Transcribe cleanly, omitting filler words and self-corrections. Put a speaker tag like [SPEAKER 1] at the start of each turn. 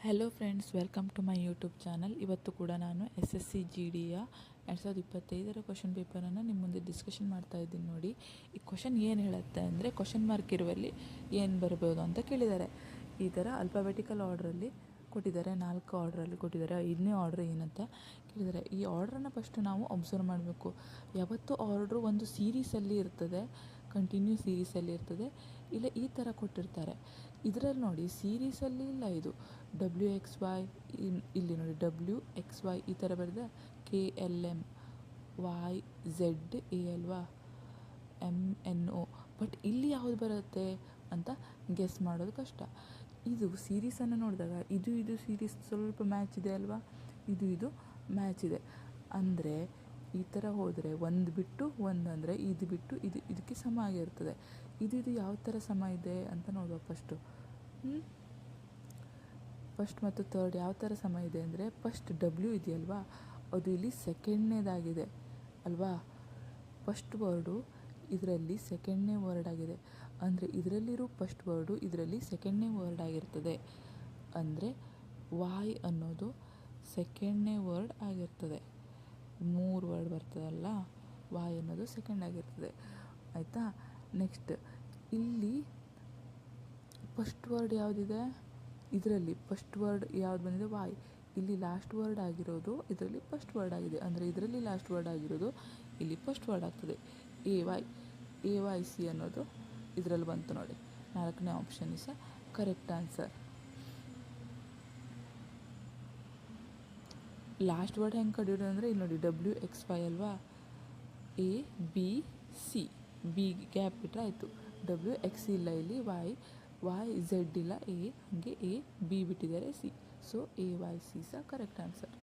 [SPEAKER 1] Hello friends, welcome to my YouTube channel. ಇವತ್ತು ಕೂಡ ನಾನು SSC GDಯ 2025 ಕ್ವಶನ್ ಪೇಪರನ್ನು ನಿಮ್ಮ ಮುಂದೆ ಡಿಸ್ಕಷನ್ ಮಾಡ್ತಾ ಇದ್ದೀನಿ. ನೋಡಿ, ಈ ಕ್ವಶನ್ ಏನು ಹೇಳುತ್ತೆ ಅಂದರೆ, ಕ್ವಶನ್ ಮಾರ್ಕ್ ಇರುವಲ್ಲಿ ಏನು ಬರ್ಬೋದು ಅಂತ ಕೇಳಿದ್ದಾರೆ. ಈ ಥರ ಅಲ್ಫಾಬೆಟಿಕಲ್ ಆರ್ಡ್ರಲ್ಲಿ ಕೊಟ್ಟಿದ್ದಾರೆ, 4 ಆರ್ಡ್ರಲ್ಲಿ ಕೊಟ್ಟಿದ್ದಾರೆ. 5ನೇ ಆರ್ಡ್ರ್ ಏನಂತ ಕೇಳಿದ್ದಾರೆ. ಈ ಆರ್ಡ್ರನ್ನು ಫಸ್ಟ್ ನಾವು ಅಬ್ಸರ್ವ್ ಮಾಡಬೇಕು. ಯಾವತ್ತು ಆರ್ಡ್ರು ಒಂದು ಸೀರೀಸಲ್ಲಿ ಇರ್ತದೆ, ಕಂಟಿನ್ಯೂ ಸೀರೀಸಲ್ಲಿ ಇರ್ತದೆ, ಇಲ್ಲ ಈ ಥರ ಕೊಟ್ಟಿರ್ತಾರೆ. ಇದರಲ್ಲಿ ನೋಡಿ, ಸೀರೀಸಲ್ಲಿ ಇಲ್ಲ. ಇದು WXY, ಇಲ್ಲಿ ನೋಡಿ WXY ಈ ಥರ ಬರೆದ KLM YZA ಅಲ್ವಾ, MNO. ಬಟ್ ಇಲ್ಲಿ ಯಾವುದು ಬರುತ್ತೆ ಅಂತ ಗೆಸ್ ಮಾಡೋದು ಕಷ್ಟ. ಇದು ಸೀರೀಸನ್ನು ನೋಡಿದಾಗ ಇದು ಸೀರೀಸ್ ಸ್ವಲ್ಪ ಮ್ಯಾಚ್ ಇದೆ ಅಲ್ವಾ, ಇದು ಮ್ಯಾಚ್ ಇದೆ ಅಂದರೆ ಈ ಥರ ಹೋದರೆ ಒಂದು ಬಿಟ್ಟು ಒಂದು ಅಂದರೆ ಇದು ಬಿಟ್ಟು ಇದಕ್ಕೆ ಸಮ ಆಗಿರ್ತದೆ. ಇದು ಯಾವ ಥರ ಸಮ ಇದೆ ಅಂತ ನೋಡುವ ಫಸ್ಟು. ಫಸ್ಟ್ ಮತ್ತು ಥರ್ಡ್ ಯಾವ ಥರ ಸಮ ಇದೆ ಅಂದರೆ, ಫಸ್ಟ್ W ಇದೆಯಲ್ವಾ, ಅದು ಇಲ್ಲಿ ಸೆಕೆಂಡ್ನೇದಾಗಿದೆ ಅಲ್ವಾ. ಫಸ್ಟ್ ವರ್ಡು ಇದರಲ್ಲಿ ಸೆಕೆಂಡ್ನೇ ವರ್ಡ್ ಆಗಿದೆ ಅಂದರೆ ಇದರಲ್ಲಿರೋ ಫಸ್ಟ್ ವರ್ಡು ಇದರಲ್ಲಿ ಸೆಕೆಂಡ್ನೇ ವರ್ಡ್ ಆಗಿರ್ತದೆ. ಅಂದರೆ Y ಅನ್ನೋದು ಸೆಕೆಂಡ್ನೇ ವರ್ಡ್ ಆಗಿರ್ತದೆ. 3 ವರ್ಡ್ ಬರ್ತದಲ್ಲ, Y ಅನ್ನೋದು ಸೆಕೆಂಡ್ ಆಗಿರ್ತದೆ. ಆಯಿತಾ. ನೆಕ್ಸ್ಟ್ ಇಲ್ಲಿ ಫಸ್ಟ್ ವರ್ಡ್ ಯಾವುದಿದೆ, ಇದರಲ್ಲಿ ಫಸ್ಟ್ ವರ್ಡ್ ಯಾವ್ದು ಬಂದಿದೆ, Y. ಇಲ್ಲಿ ಲಾಸ್ಟ್ ವರ್ಡ್ ಆಗಿರೋದು ಇದರಲ್ಲಿ ಫಸ್ಟ್ ವರ್ಡ್ ಆಗಿದೆ ಅಂದರೆ ಇದರಲ್ಲಿ ಲಾಸ್ಟ್ ವರ್ಡ್ ಆಗಿರೋದು ಇಲ್ಲಿ ಫಸ್ಟ್ ವರ್ಡ್ ಆಗ್ತದೆ. AYC ಅನ್ನೋದು ಇದರಲ್ಲಿ ಬಂತು ನೋಡಿ. 4ನೇ option is correct answer. Last word ಹೆಂಗೆ ಕಡಿಯೋದು ಅಂದರೆ ಇಲ್ಲಿ ನೋಡಿ WXY ಅಲ್ವಾ, ABC, B ಗ್ಯಾಪ್ ಬಿಟ್ಟರೆ ಆಯಿತು. WX ಇಲ್ಲ, ಇಲ್ಲಿ YZ ಇಲ್ಲ, A, ಹಾಗೆ A B ಬಿಟ್ಟಿದ್ದಾರೆ, C. ಸೊ AYC ಸಹ ಕರೆಕ್ಟ್ ಆನ್ಸರ್.